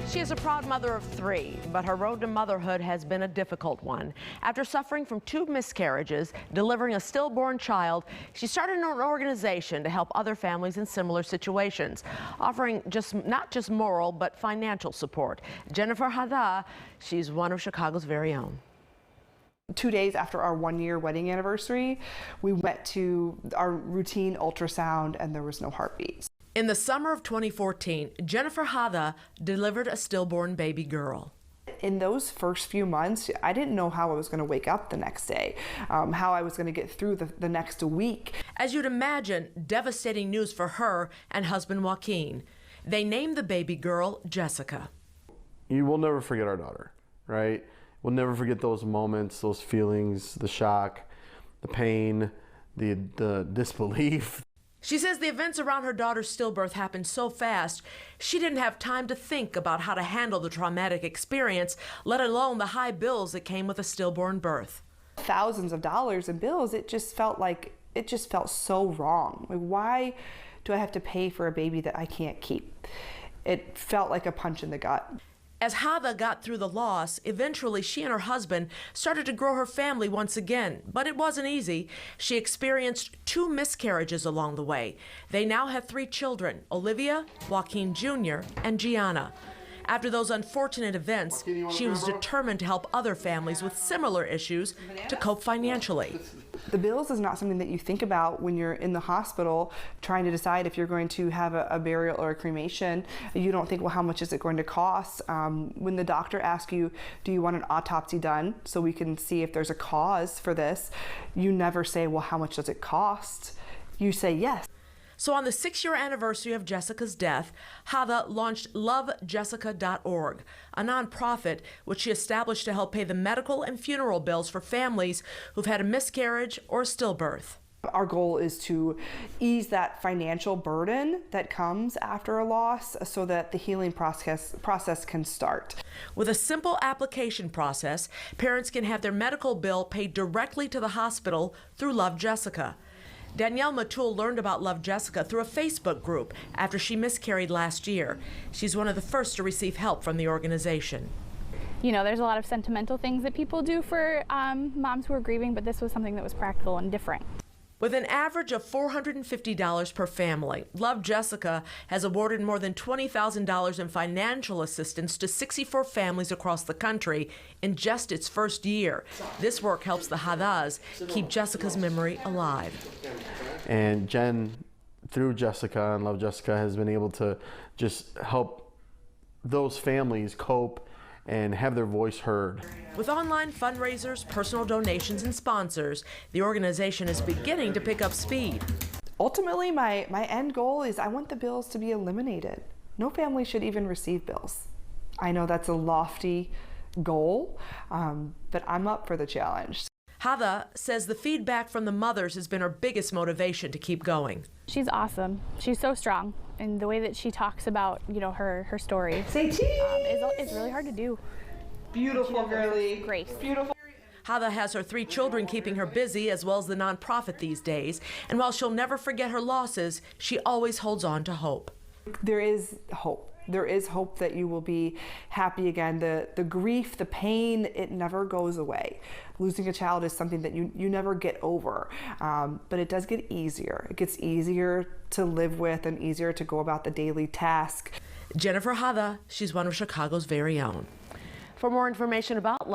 She is a proud mother of 3, but her road to motherhood has been a difficult one. After suffering from 2 miscarriages, delivering a stillborn child, she started an organization to help other families in similar situations, offering not just moral but financial support. Jennifer Hada, she's one of Chicago's very own. 2 days after our 1-year wedding anniversary, we went to our routine ultrasound and there was no heartbeat. In the summer of 2014, Jennifer Hada delivered a stillborn baby girl. In those first few months, I didn't know how I was going to wake up the next day, how I was going to get through the next week. As you'd imagine, devastating news for her and husband Joaquin. They named the baby girl Jessica. You will never forget our daughter, right? We'll never forget those moments, those feelings, the shock, the pain, the disbelief. She says the events around her daughter's stillbirth happened so fast, she didn't have time to think about how to handle the traumatic experience, let alone the high bills that came with a stillborn birth. Thousands of dollars in bills, it just felt so wrong. Like, why do I have to pay for a baby that I can't keep? It felt like a punch in the gut. As Hada got through the loss, eventually she and her husband started to grow her family once again, but it wasn't easy. She experienced 2 miscarriages along the way. They now have 3 children, Olivia, Joaquin Jr., and Gianna. After those unfortunate events, she was determined to help other families with similar issues to cope financially. The bills is not something that you think about when you're in the hospital trying to decide if you're going to have a burial or a cremation. You don't think, well, how much is it going to cost? When the doctor asks you, do you want an autopsy done so we can see if there's a cause for this, you never say, well, how much does it cost? You say yes. So on the 6-year anniversary of Jessica's death, Hada launched LoveJessica.org, a nonprofit which she established to help pay the medical and funeral bills for families who've had a miscarriage or stillbirth. Our goal is to ease that financial burden that comes after a loss so that the healing process can start. With a simple application process, parents can have their medical bill paid directly to the hospital through Love Jessica. Danielle Matul learned about Love Jessica through a Facebook group after she miscarried last year. She's one of the first to receive help from the organization. You know, there's a lot of sentimental things that people do for moms who are grieving, but this was something that was practical and different. With an average of $450 per family, Love Jessica has awarded more than $20,000 in financial assistance to 64 families across the country in just its first year. This work helps the Hadas keep Jessica's memory alive. And Jen, through Jessica and Love Jessica, has been able to just help those families cope and have their voice heard. With online fundraisers, personal donations, and sponsors, the organization is beginning to pick up speed. Ultimately, my end goal is I want the bills to be eliminated. No family should even receive bills. I know that's a lofty goal, but I'm up for the challenge. Hada says the feedback from the mothers has been her biggest motivation to keep going. She's awesome. She's so strong. And the way that she talks about, you know, her story is really hard to do. Beautiful, girly. Grace. Beautiful. Hada has her 3 children keeping her busy, as well as the nonprofit these days. And while she'll never forget her losses, she always holds on to hope. There is hope. There is hope that you will be happy again. The grief, the pain, it never goes away. Losing a child is something that you never get over, but it does get easier. It gets easier to live with and easier to go about the daily task. Jennifer Hada, she's one of Chicago's very own. For more information about Love